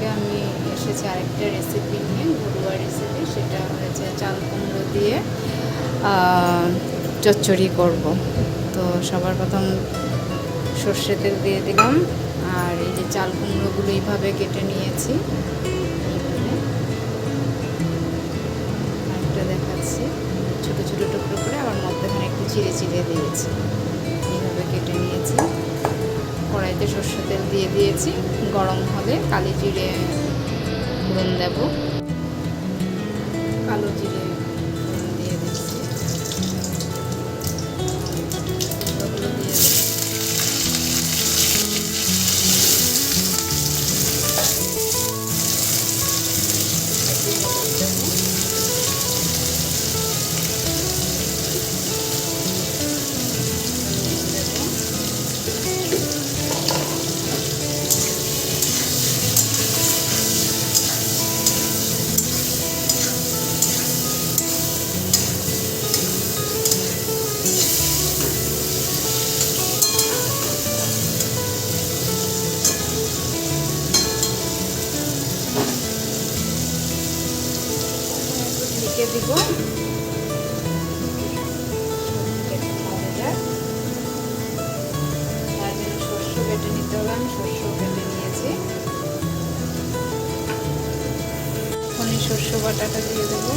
আজকে আমি এসেছি আরেকটা রেসিপি নিয়ে, ঘরোয়া রেসিপি। সেটা হয়েছে চাল কুমড়ো দিয়ে চচ্চড়ি করব। তো সবার প্রথম সর্ষে তেল দিয়ে দিলাম, আর এই যে চাল কুমড়োগুলো এইভাবে কেটে নিয়েছি। আরেকটা দেখাচ্ছি, ছোটো ছোটো টুকরো করে আবার মধ্যখানে একটু চিড়ে চিড়ে দিয়েছি। এইভাবে কেটে নিয়েছি। কড়াইতে সর্ষে তেল দিয়ে দিয়েছি, গরম হলে কালি জিরে ফোড়ন দেব। কালো জিরে ফোড়ন দিয়ে দিচ্ছি, ওগুলো দিয়ে ঢেকে দিব। তার জন্য শস্য বেটে নিতে হবে। আমি শস্য বেটে নিয়েছি। এখন এই শস্য বাটাটা দিয়ে দেবো।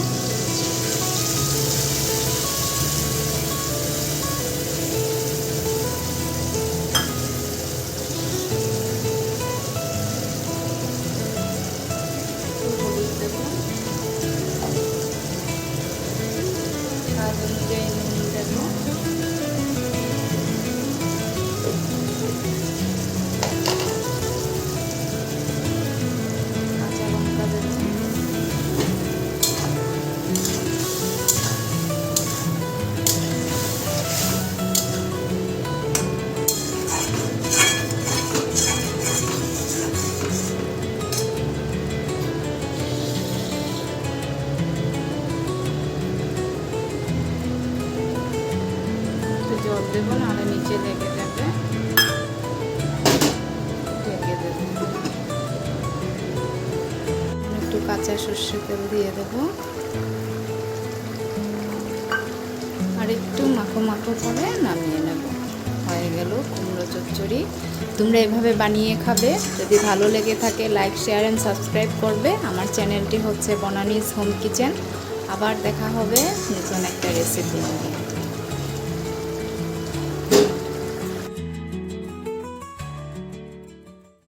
হলুদ দেবো, স্বাদ অনুযায়ী নুন দেবো, কাঁচা লঙ্কা দেবো, জল দেবো, নাহলে নিচে লেগে যাবে। ঢেকে দেবো। একটু কাঁচা সর্ষে তেল দিয়ে দেবো, আর একটু মাখো মাখো করে নামিয়ে নেব। হয়ে গেল কুমড়ো চচ্চড়ি। তোমরা এভাবে বানিয়ে খাবে। যদি ভালো লেগে থাকে লাইক, শেয়ার অ্যান্ড সাবস্ক্রাইব করবে। আমার চ্যানেলটি হচ্ছে বনানীস হোম কিচেন। আবার দেখা হবে নতুন একটা রেসিপি নিয়ে।